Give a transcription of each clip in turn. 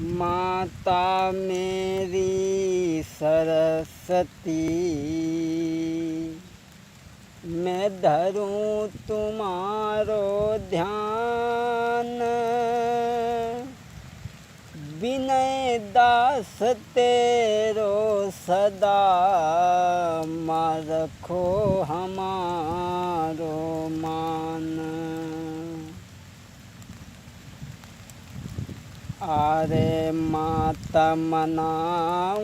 माता मेरी सरस्वती, मैं धरूं तुम्हारो ध्यान। विनय दास तेरो सदा, माँ रखो हमारो मान। अरे माता मनाऊं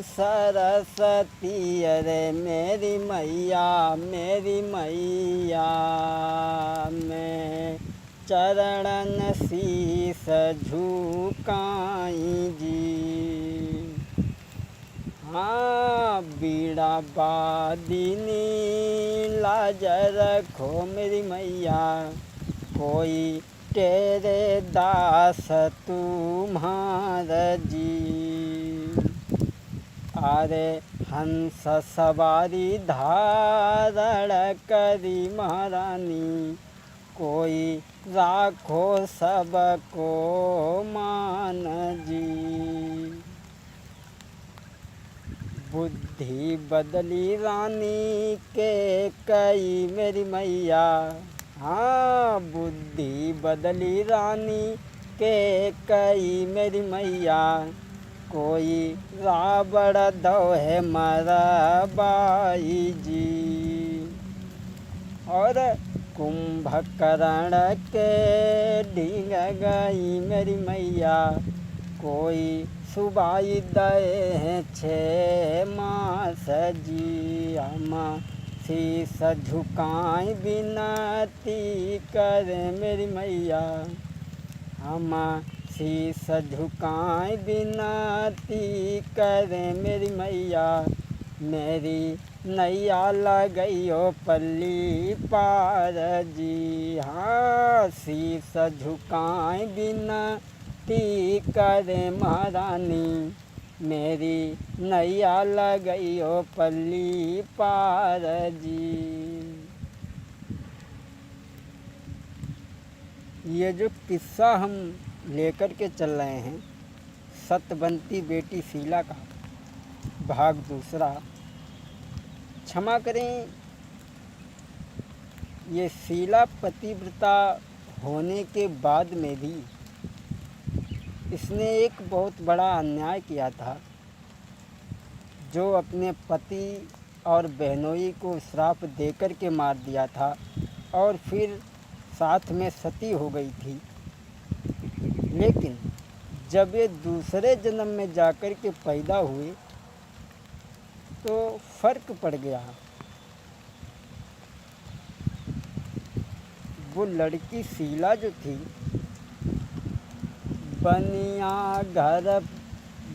सरस्वती, अरे मेरी मैया मेरी मैया। मैं चरणन शीस झुकाई जी। हाँ बीड़ा बादिनी लाज रखो मेरी मैया, कोई तेरे दास तुम्हार जी। अरे हंस सवारी धारण करी महारानी, कोई राखो सबको मान जी। बुद्धि बदली रानी के कई मेरी मैया, हाँ बुद्धि बदली रानी के कई मेरी मैया। कोई रावण दोहे मरबाई जी। और कुंभकर्ण के ढींग गई मेरी मैया, कोई सुबाई दे छे मास जी। अम्मा शीस झुकाई विनती करे मेरी मैया, अम्मा शीस झुकाई विनती करे मेरी मैया। मेरी नैया लगइयो पल्ली पार जी। हाँ शीस झुकाई विनती करे महारानी, मेरी नैया लगइयो पल्ली पार जी। ये जो किस्सा हम लेकर के चल रहे हैं, सत्यवंती बेटी शीला का भाग दूसरा। क्षमा करें, ये शीला पतिव्रता होने के बाद में भी इसने एक बहुत बड़ा अन्याय किया था, जो अपने पति और बहनोई को श्राप देकर के मार दिया था और फिर साथ में सती हो गई थी। लेकिन जब ये दूसरे जन्म में जाकर के पैदा हुए तो फर्क पड़ गया। वो लड़की शीला जो थी, बनिया घर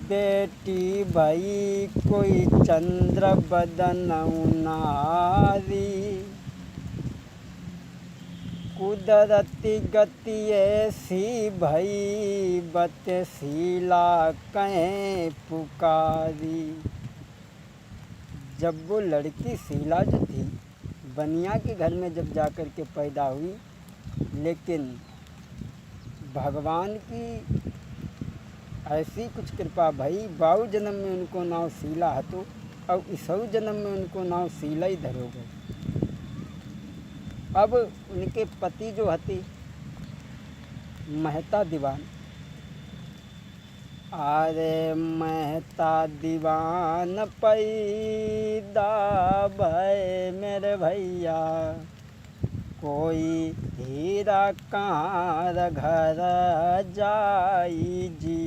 बेटी भई कोई चंद्र बदन नारी, कुदरती गति ऐसी भई बत शीला कहें पुकारी। जब वो लड़की शीला जो थी बनिया के घर में जब जाकर के पैदा हुई, लेकिन भगवान की ऐसी कुछ कृपा भई, बाऊ जन्म में उनको नाव शीला हतो और इसऊ जन्म में उनको नाव शीला ही धरो गए। अब उनके पति जो हते मेहता दीवान, अरे मेहता दीवान पैदा भय मेरे भैया, कोई हीरा कहाँ घर जाई जी।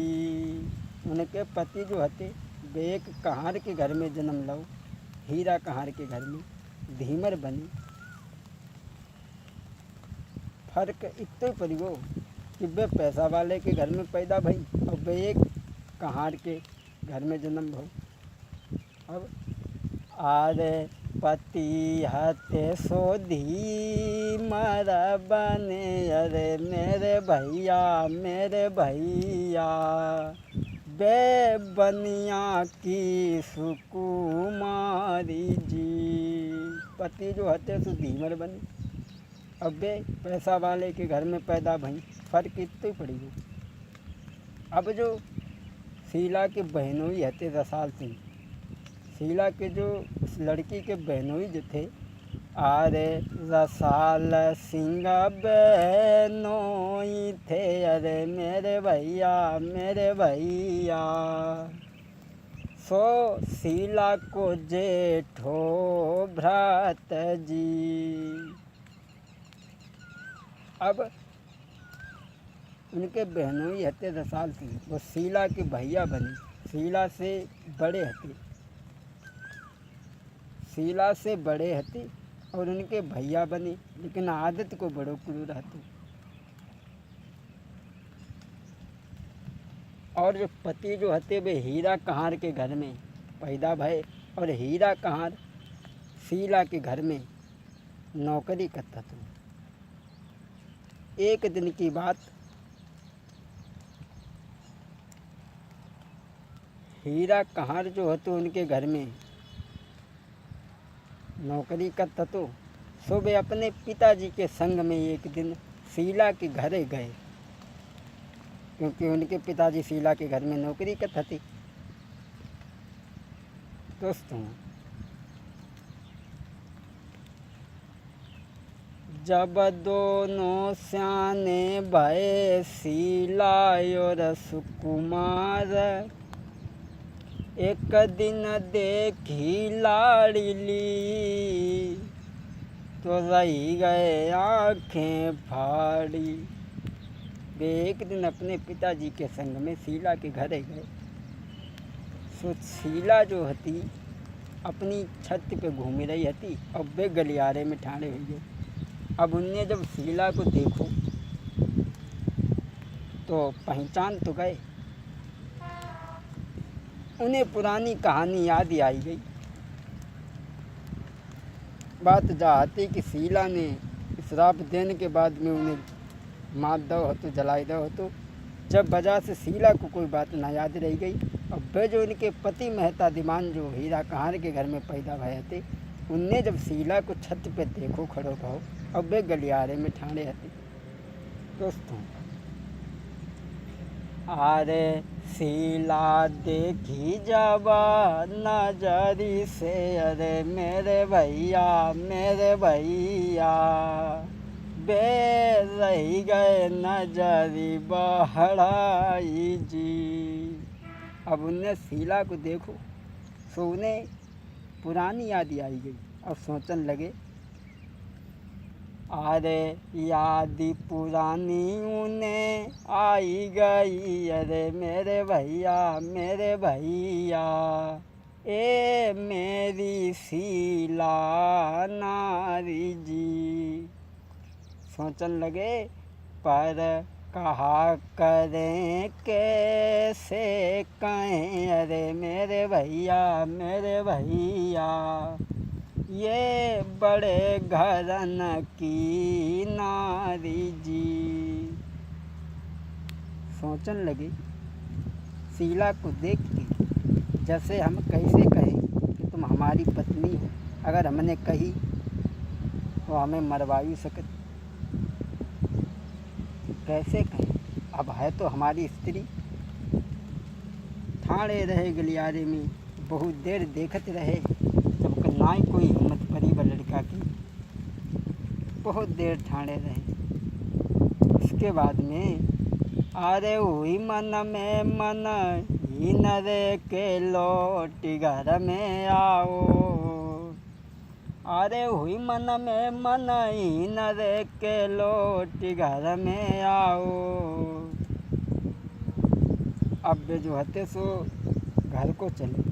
उनके पति जो हते वे एक कहार के घर में जन्म लो, हीरा कहार के घर में धीमर बनी। फर्क इतना ही पड़ी वो कि वे पैसा वाले के घर में पैदा भई और वे एक कहार के घर में जन्म भो। अब आरे पति हते सोधी मर बने, अरे मेरे भैया बे बनिया की सुकुमारी जी। पति जो हते सो धीमर बनी, अब वे पैसा वाले के घर में पैदा भई। फर्क इतना ही पड़ी हो। अब जो शीला के बहनोई हते रसाल सिंह, शीला के जो उस लड़की के बहनोई जो थे, अरे रसाल सिंह बहनोई थे, अरे मेरे भैया सो शीला को जेठो भ्रात जी। अब उनके बहनोई हते रसाल सिंह, वो शीला के भैया बने, शीला से बड़े हते और उनके भैया बने, लेकिन आदत को बड़ो क्रूर रहते। और जो पति जो हते वे हीरा कहार के घर में पैदा भये, और हीरा कहार शीला के घर में नौकरी करता था। एक दिन की बात, हीरा कहार जो हतो उनके घर में नौकरी करता तो सो वे अपने पिताजी के संग में एक दिन शीला के घरे गए, क्योंकि उनके पिताजी शीला के घर में नौकरी करता थे। दोस्तों, जब दोनों स्याने भये शीला और सुकुमार, एक दिन देखी लाड़ली तो रही गए आँखें फाड़ी। वे एक दिन अपने पिताजी के संग में शीला के घरे गए। सो शीला जो हती अपनी छत पे घूम रही हती और वे गलियारे में ठाणे हुई गए। अब उनने जब शीला को देखो तो पहचान तो गए, उन्हें पुरानी कहानी याद आई गई। बात जाती कि शीला ने श्राप देने के बाद में उन्हें मार दो हो तो जलाई दो हो तो, जब वजह से शीला को कोई बात ना याद रह गई। और वे जो उनके पति मेहता दीवान जो हीरा कहार के घर में पैदा भये थे, उनने जब शीला को छत पे देखो खड़ो भाव, अब वे गलियारे में ठाणे हते। दोस्तों, अरे शीला देखी जावा नजरी से, अरे मेरे भैया बे रही गए नजरी बहड़ाई जी। अब उनने शीला को देखो सो उन्हें पुरानी याद आई गई और सोचने लगे, अरे याद पुरानी उन्हें आई गई, अरे मेरे भैया ए मेरी शीला नारी जी। सोचने लगे, पर कहा करें कैसे कहें, अरे मेरे भैया ये बड़े घरन की नारी जी। सोचने लगे शीला को देख के, जैसे हम कैसे कहें कि तुम हमारी पत्नी हो, अगर हमने कही तो हमें मरवा ही सकती, कैसे कहें, अब है तो हमारी स्त्री। ठाणे रहे गलियारे में, बहुत देर देखते रहे, जब ना ही कोई हिम्मत पड़ी व लड़का की, बहुत देर ठाणे रहे। उसके बाद में अरे हुई मन में मन ही नरे के लौटी घर में आओ, अरे हुई मन में मन ही नरे के लौटी घर में आओ। अब जो हते सो घर को चले।